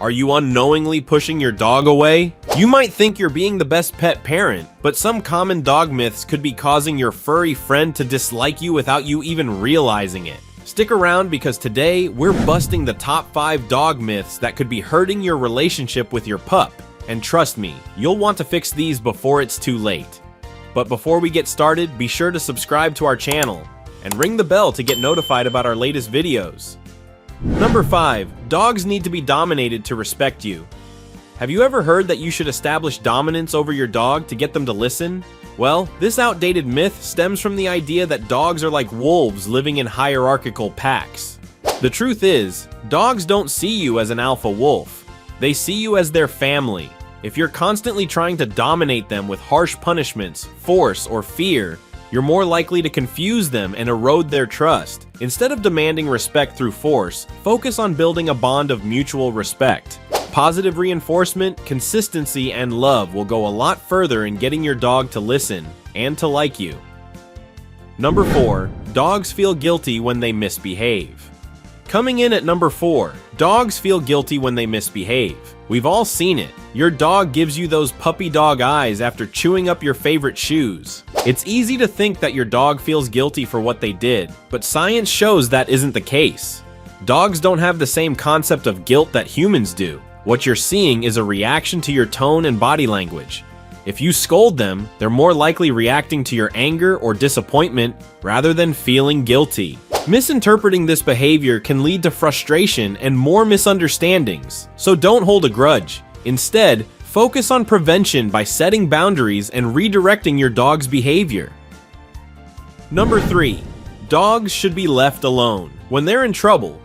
Are you unknowingly pushing your dog away? You might think you're being the best pet parent, but some common dog myths could be causing your furry friend to dislike you without you even realizing it. Stick around because today we're busting the top 5 dog myths that could be hurting your relationship with your pup. And trust me, you'll want to fix these before it's too late. But before we get started, be sure to subscribe to our channel and ring the bell to get notified about our latest videos. Number 5. Dogs need to be dominated to respect you. Have you ever heard that you should establish dominance over your dog to get them to listen? Well, this outdated myth stems from the idea that dogs are like wolves living in hierarchical packs. The truth is, dogs don't see you as an alpha wolf. They see you as their family. If you're constantly trying to dominate them with harsh punishments, force, or fear, you're more likely to confuse them and erode their trust. Instead of demanding respect through force, focus on building a bond of mutual respect. Positive reinforcement, consistency, and love will go a lot further in getting your dog to listen and to like you. Number 4. Dogs feel guilty when they misbehave. Coming in at number 4, dogs feel guilty when they misbehave. We've all seen it. Your dog gives you those puppy dog eyes after chewing up your favorite shoes. It's easy to think that your dog feels guilty for what they did, but science shows that isn't the case. Dogs don't have the same concept of guilt that humans do. What you're seeing is a reaction to your tone and body language. If you scold them, they're more likely reacting to your anger or disappointment rather than feeling guilty. Misinterpreting this behavior can lead to frustration and more misunderstandings, so don't hold a grudge. Instead, focus on prevention by setting boundaries and redirecting your dog's behavior. Number 3. Dogs should be left alone when they're in trouble.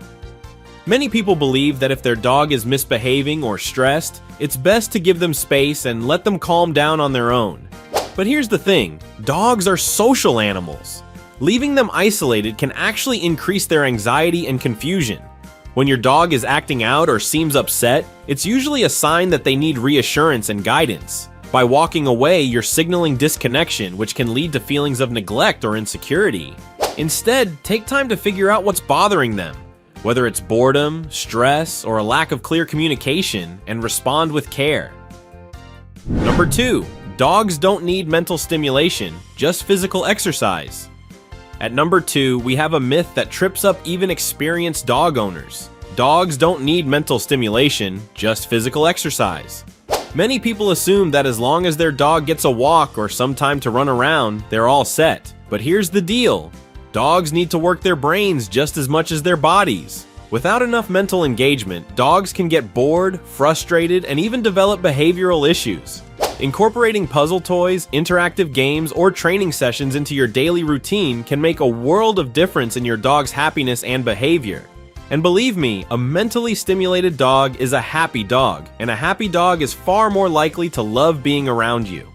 Many people believe that if their dog is misbehaving or stressed, it's best to give them space and let them calm down on their own. But here's the thing, dogs are social animals. Leaving them isolated can actually increase their anxiety and confusion. When your dog is acting out or seems upset, it's usually a sign that they need reassurance and guidance. By walking away, you're signaling disconnection, which can lead to feelings of neglect or insecurity. Instead, take time to figure out what's bothering them, whether it's boredom, stress, or a lack of clear communication, and respond with care. Number 2. Dogs don't need mental stimulation, just physical exercise. At number 2, we have a myth that trips up even experienced dog owners. Dogs don't need mental stimulation, just physical exercise. Many people assume that as long as their dog gets a walk or some time to run around, they're all set. But here's the deal. Dogs need to work their brains just as much as their bodies. Without enough mental engagement, dogs can get bored, frustrated, and even develop behavioral issues. Incorporating puzzle toys, interactive games, or training sessions into your daily routine can make a world of difference in your dog's happiness and behavior. And believe me, a mentally stimulated dog is a happy dog, and a happy dog is far more likely to love being around you.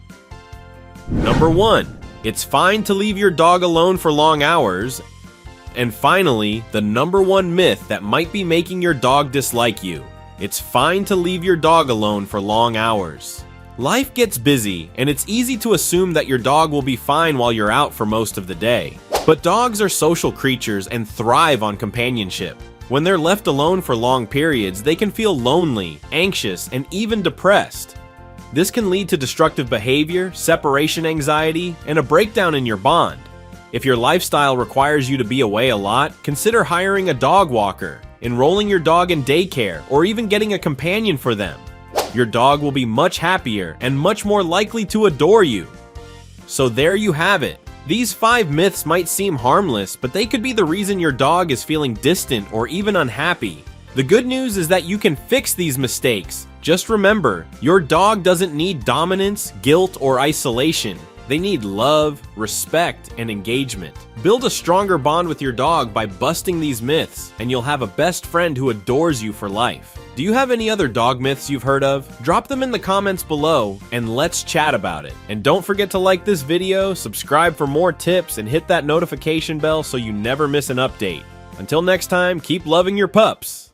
Number 1. It's fine to leave your dog alone for long hours. And finally, the number 1 myth that might be making your dog dislike you. It's fine to leave your dog alone for long hours. Life gets busy, and it's easy to assume that your dog will be fine while you're out for most of the day. But dogs are social creatures and thrive on companionship. When they're left alone for long periods, they can feel lonely, anxious, and even depressed. This can lead to destructive behavior, separation anxiety, and a breakdown in your bond. If your lifestyle requires you to be away a lot, consider hiring a dog walker, enrolling your dog in daycare, or even getting a companion for them. Your dog will be much happier and much more likely to adore you. So there you have it. These 5 myths might seem harmless, but they could be the reason your dog is feeling distant or even unhappy. The good news is that you can fix these mistakes. Just remember, your dog doesn't need dominance, guilt, or isolation. They need love, respect, and engagement. Build a stronger bond with your dog by busting these myths, and you'll have a best friend who adores you for life. Do you have any other dog myths you've heard of? Drop them in the comments below, and let's chat about it. And don't forget to like this video, subscribe for more tips, and hit that notification bell so you never miss an update. Until next time, keep loving your pups.